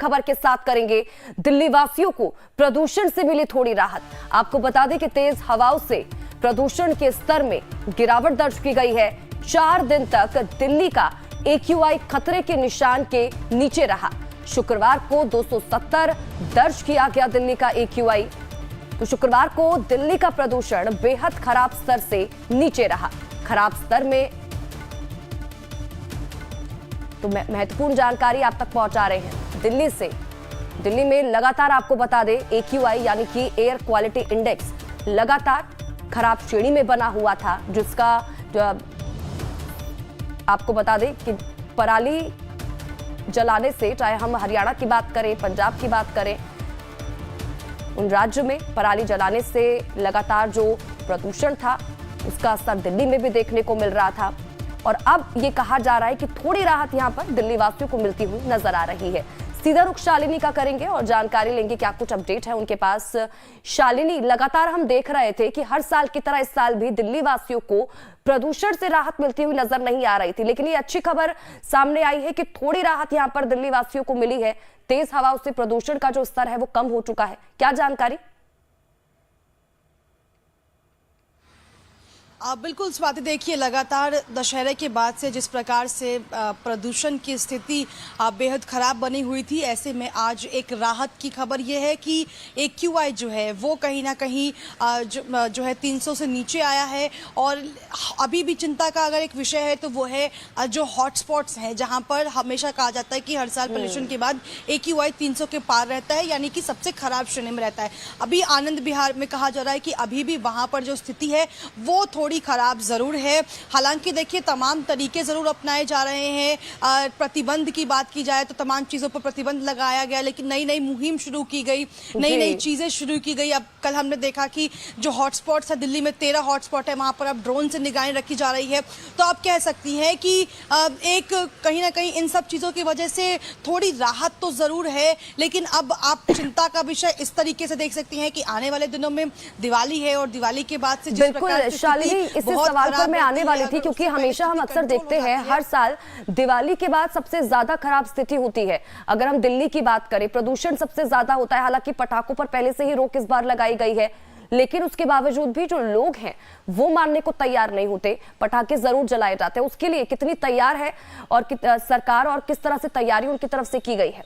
खबर के साथ करेंगे। दिल्ली वासियों को प्रदूषण से मिली थोड़ी राहत। आपको बता दें कि तेज हवाओं से प्रदूषण के स्तर में गिरावट दर्ज की गई है। 4 दिन तक दिल्ली का AQI खतरे के निशान के नीचे रहा। शुक्रवार को 270 दर्ज किया गया दिल्ली का AQI। तो शुक्रवार को दिल्ली का प्रदूषण बेहद खराब स्तर से नीचे रहा। खराब स्तर में तो महत्वपूर्ण जानकारी आप तक पहुंचा रहे हैं दिल्ली से। दिल्ली में लगातार आपको बता दें AQI यानी कि एयर क्वालिटी इंडेक्स लगातार खराब श्रेणी में बना हुआ था, जिसका आपको बता दें कि पराली जलाने से, चाहे हम हरियाणा की बात करें, पंजाब की बात करें, उन राज्यों में पराली जलाने से लगातार जो प्रदूषण था उसका असर दिल्ली में भी देखने को मिल रहा था। और अब ये कहा जा रहा है कि थोड़ी राहत यहां पर दिल्ली वासियों को मिलती हुई नजर आ रही है। सीधा रुख शालिनी का करेंगे और जानकारी लेंगे क्या कुछ अपडेट है उनके पास। शालिनी, लगातार हम देख रहे थे कि हर साल की तरह इस साल भी दिल्ली वासियों को प्रदूषण से राहत मिलती हुई नजर नहीं आ रही थी, लेकिन ये अच्छी खबर सामने आई है कि थोड़ी राहत यहां पर दिल्ली वासियों को मिली है। तेज हवाओं से प्रदूषण का जो स्तर है वो कम हो चुका है। क्या जानकारी? बिल्कुल स्वाति, देखिए लगातार दशहरे के बाद से जिस प्रकार से प्रदूषण की स्थिति बेहद ख़राब बनी हुई थी, ऐसे में आज एक राहत की खबर ये है कि AQI जो है वो कहीं ना कहीं जो है 300 से नीचे आया है। और अभी भी चिंता का अगर एक विषय है तो वो है जो हॉटस्पॉट्स हैं, जहां पर हमेशा कहा जाता है कि हर साल पोल्यूशन के बाद AQI 300 के पार रहता है, यानी कि सबसे खराब श्रेणी में रहता है। अभी आनंद विहार में कहा जा रहा है कि अभी भी वहाँ पर जो स्थिति है वो थोड़ी खराब जरूर है। हालांकि देखिए तमाम तरीके जरूर अपनाए जा रहे हैं। प्रतिबंध की बात की जाए तो तमाम चीजों पर प्रतिबंध लगाया गया, लेकिन नई नई मुहिम शुरू की गई, नई नई चीजें शुरू की गई। अब कल हमने देखा कि जो हॉटस्पॉट्स है दिल्ली में 13 हॉटस्पॉट है, वहां पर अब ड्रोन से निगरानी रखी जा रही है। तो आप कह सकती हैं कि एक कहीं ना कहीं इन सब चीजों की वजह से थोड़ी राहत तो जरूर है, लेकिन अब आप चिंता का विषय इस तरीके से देख सकती हैं कि आने वाले दिनों में दिवाली है और दिवाली के बाद से जिस प्रकार से इसी सवाल पर मैं आने वाली थी, क्योंकि हमेशा हम अक्सर देखते हैं हर साल दिवाली के बाद सबसे ज्यादा खराब स्थिति होती है। अगर हम दिल्ली की बात करें, प्रदूषण सबसे ज्यादा होता है। हालांकि पटाखों पर पहले से ही रोक इस बार लगाई गई है, लेकिन उसके बावजूद भी जो लोग हैं वो मानने को तैयार नहीं होते। पटाखे जरूर जलाए जाते हैं। उसके लिए कितनी तैयार है और सरकार, और किस तरह से तैयारी उनकी तरफ से की गई है?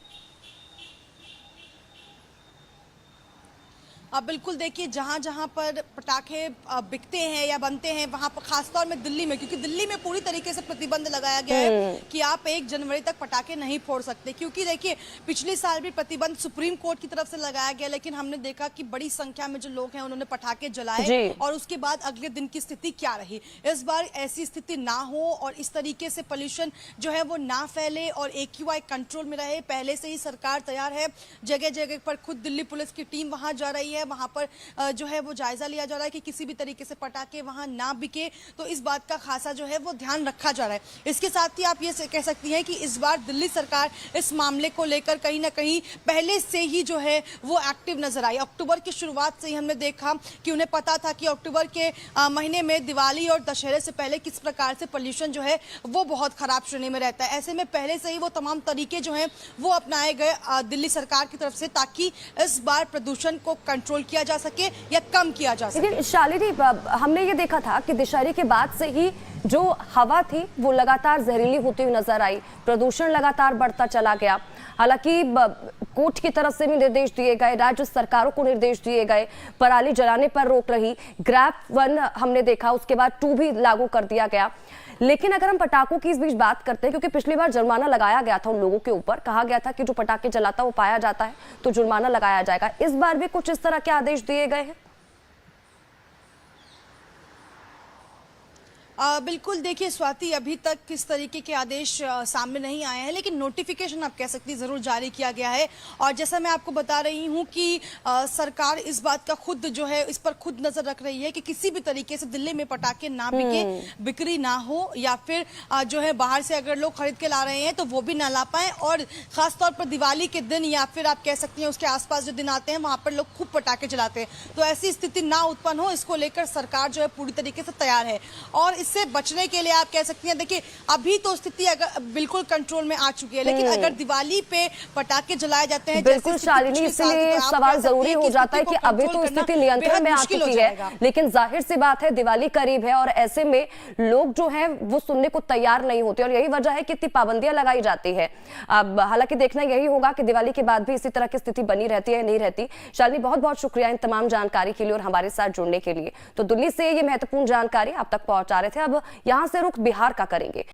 बिल्कुल, देखिए जहां जहां पर पटाखे बिकते हैं या बनते हैं वहां पर खासतौर में दिल्ली में, क्योंकि दिल्ली में पूरी तरीके से प्रतिबंध लगाया गया है कि आप 1 जनवरी तक पटाखे नहीं फोड़ सकते। क्योंकि देखिए पिछले साल भी प्रतिबंध सुप्रीम कोर्ट की तरफ से लगाया गया, लेकिन हमने देखा कि बड़ी संख्या में जो लोग हैं उन्होंने पटाखे जलाए और उसके बाद अगले दिन की स्थिति क्या रही। इस बार ऐसी स्थिति ना हो और इस तरीके से पोल्यूशन जो है वो ना फैले और AQI कंट्रोल में रहे, पहले से ही सरकार तैयार है। जगह जगह पर खुद दिल्ली पुलिस की टीम वहां जा रही है, वहां पर जो है वो जायजा लिया जा रहा है कि किसी भी तरीके से पटाखे वहां ना बिके। तो इस बात का खासा जो है वो ध्यान रखा जा रहा है। इसके साथ ही आप ये कह सकती हैं कि इस बार दिल्ली सरकार इस मामले को लेकर कहीं ना कहीं पहले से ही जो है वो एक्टिव नजर आई। अक्टूबर की शुरुआत से ही हमने देखा कि उन्हें पता था कि अक्टूबर के महीने में दिवाली और दशहरे से पहले किस प्रकार से पोल्यूशन जो है वो बहुत खराब श्रेणी में रहता है। ऐसे में पहले से ही वो तमाम तरीके जो हैं वो अपनाए गए दिल्ली सरकार की तरफ से, ताकि इस बार प्रदूषण को कंट्रोल किया जा सके या कम किया जा सके। शालिनी, हमने ये देखा था कि दशहरे के बाद से ही जो हवा थी वो लगातार जहरीली होती हुई नजर आई। प्रदूषण लगातार बढ़ता चला गया। हालांकि कोर्ट की तरफ से भी निर्देश दिए गए, राज्य सरकारों को निर्देश दिए गए, पराली जलाने पर रोक रही। ग्रैप 1 हमने देखा, उसके बाद 2 भी लागू कर दिया गया। लेकिन अगर हम पटाखों की इस बीच बात करते हैं, क्योंकि पिछली बार जुर्माना लगाया गया था उन लोगों के ऊपर, कहा गया था कि जो पटाखे जलाता वो पाया जाता है तो जुर्माना लगाया जाएगा। इस बार भी कुछ इस तरह के आदेश दिए गए हैं? बिल्कुल, देखिए स्वाति, अभी तक किस तरीके के आदेश सामने नहीं आए हैं, लेकिन नोटिफिकेशन आप कह सकती जरूर जारी किया गया है। और जैसा मैं आपको बता रही हूं कि सरकार इस बात का खुद जो है इस पर खुद नजर रख रही है कि किसी भी तरीके से दिल्ली में पटाखे ना बिके, बिक्री ना हो, या फिर जो है बाहर से अगर लोग खरीद के ला रहे हैं तो वो भी ना ला पाए। और खासतौर पर दिवाली के दिन या फिर आप कह सकती हैं उसके आसपास जो दिन आते हैं वहां पर लोग खूब पटाखे चलाते हैं, तो ऐसी स्थिति ना उत्पन्न हो, इसको लेकर सरकार जो है पूरी तरीके से तैयार है। और इससे बचने के लिए आप कह सकती हैं, देखिए अभी तो स्थिति अगर बिल्कुल कंट्रोल में आ चुकी है, लेकिन अगर दिवाली पे पटाखे जलाए जाते हैं, बिल्कुल शालिनी, इसलिए सवाल जरूरी हो जाता है कि अभी तो स्थिति नियंत्रण में आ चुकी है, लेकिन जाहिर सी बात है दिवाली करीब है और ऐसे में लोग जो हैं वो सुनने को तैयार नहीं होते और यही वजह है कि इतनी पाबंदियां लगाई जाती है। अब हालांकि देखना यही होगा कि दिवाली के बाद भी इसी तरह की स्थिति बनी रहती है नहीं रहती। शालिनी, बहुत बहुत शुक्रिया इन तमाम जानकारी के लिए और हमारे साथ जुड़ने के लिए। तो दिल्ली से ये महत्वपूर्ण जानकारी आप तक पहुंचा रहे थे। अब यहां से रुख बिहार का करेंगे।